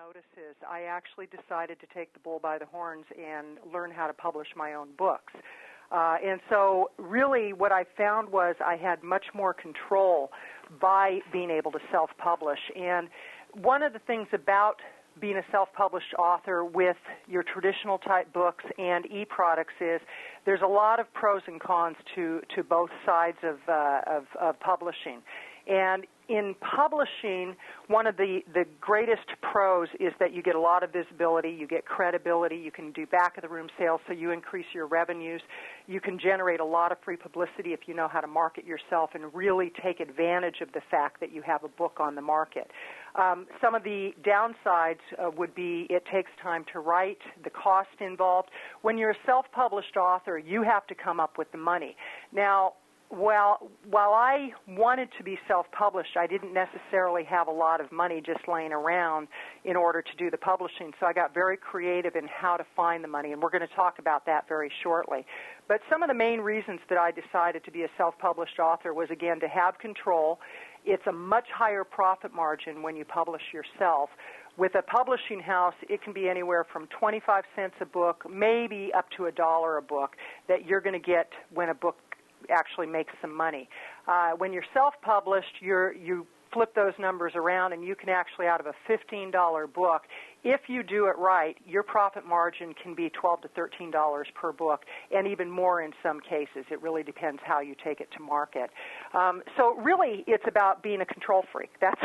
notices, I actually decided to take the bull by the horns and learn how to publish my own books. And so really what I found was I had much more control by being able to self-publish. And one of the things about being a self-published author with your traditional type books and e-products is there's a lot of pros and cons to both sides of publishing. And in publishing, one of the greatest pros is that you get a lot of visibility, you get credibility, you can do back-of-the-room sales, so you increase your revenues. You can generate a lot of free publicity if you know how to market yourself and really take advantage of the fact that you have a book on the market. Some of the downsides would be it takes time to write, the cost involved. When you're a self-published author, you have to come up with the money. Now, while I wanted to be self-published, I didn't necessarily have a lot of money just laying around in order to do the publishing, so I got very creative in how to find the money, and we're going to talk about that very shortly. But some of the main reasons that I decided to be a self-published author was, again, to have control. It's a much higher profit margin when you publish yourself. With a publishing house, it can be anywhere from 25 cents a book, maybe up to $1 a book, that you're going to get when a book actually makes some money. When you're self-published, you flip those numbers around, and you can actually, out of a $15 book, if you do it right, your profit margin can be $12 to $13 per book, and even more in some cases. It really depends how you take it to market. So really, it's about being a control freak. That's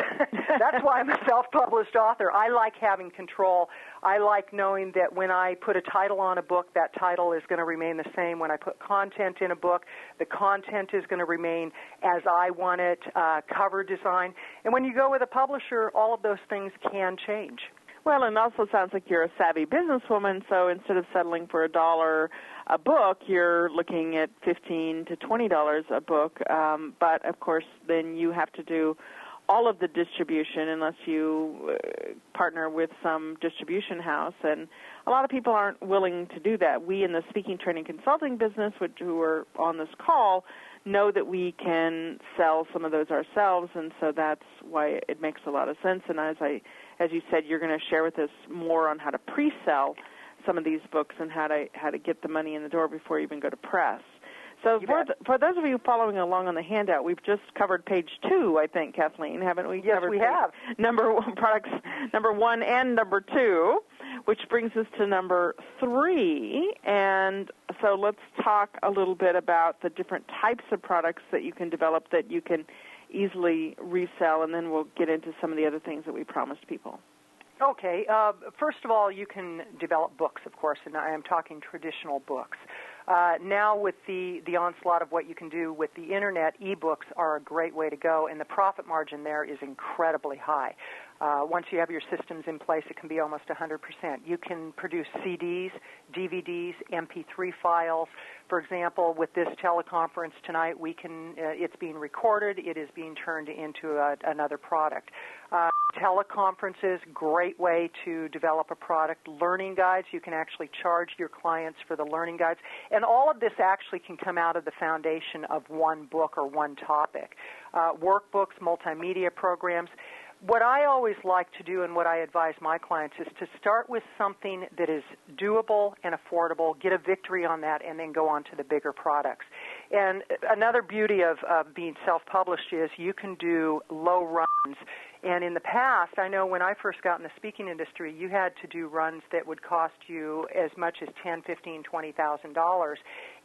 why I'm a self-published author. I like having control. I like knowing that when I put a title on a book, that title is going to remain the same. When I put content in a book, the content is going to remain as I want it, cover design. And when you go with a publisher, all of those things can change. Well, and it also sounds like you're a savvy businesswoman, so instead of settling for $1 a book, you're looking at $15 to $20 a book. But, of course, then you have to do all of the distribution unless you partner with some distribution house. And a lot of people aren't willing to do that. We in the speaking, training, consulting business, who are on this call, know that we can sell some of those ourselves, and so that's why it makes a lot of sense. And as you said, you're going to share with us more on how to pre-sell some of these books and how to get the money in the door before you even go to press. So for those of you following along on the handout, we've just covered page 2, I think, Kathleen, haven't we? Yes, we have. Products number 1 and number 2, which brings us to number 3. And so let's talk a little bit about the different types of products that you can develop that you can easily resell, and then we'll get into some of the other things that we promised people. Okay. First of all, you can develop books, of course, and I am talking traditional books. Now with the onslaught of what you can do with the Internet, e-books are a great way to go, and the profit margin there is incredibly high. Once you have your systems in place, it can be almost 100%. You can produce CDs, DVDs, MP3 files. For example, with this teleconference tonight, it's being recorded. It is being turned into another product. Teleconferences, great way to develop a product. Learning guides, you can actually charge your clients for the learning guides. And all of this actually can come out of the foundation of one book or one topic. Workbooks, multimedia programs. What I always like to do and what I advise my clients is to start with something that is doable and affordable, get a victory on that, and then go on to the bigger products. And another beauty of being self-published is you can do low runs. And in the past, I know when I first got in the speaking industry, you had to do runs that would cost you as much as $10,000, $15,000, $20,000.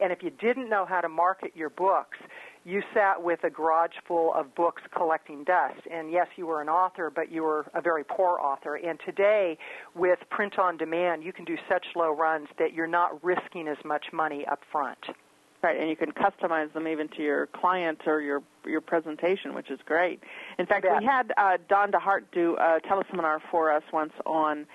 And if you didn't know how to market your books, you sat with a garage full of books collecting dust. And yes, you were an author, but you were a very poor author. And today, with print on demand, you can do such low runs that you're not risking as much money up front. Right, and you can customize them even to your client or your presentation, which is great. In fact, we had Don DeHart do a teleseminar for us once on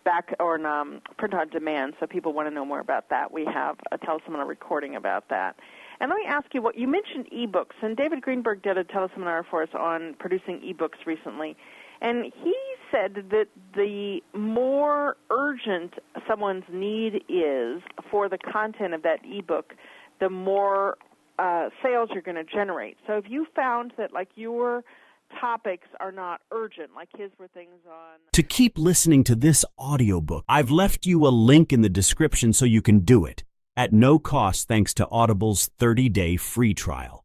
print on demand, so people want to know more about that. We have a teleseminar recording about that. And let me ask you, you mentioned e-books, and David Greenberg did a teleseminar for us on producing e-books recently, and he said that the more urgent someone's need is for the content of that e-book, the more sales you're going to generate. So if you found that, like, your topics are not urgent. Like his were things on... To keep listening to this audiobook, I've left you a link in the description so you can do it at no cost thanks to Audible's 30-day free trial.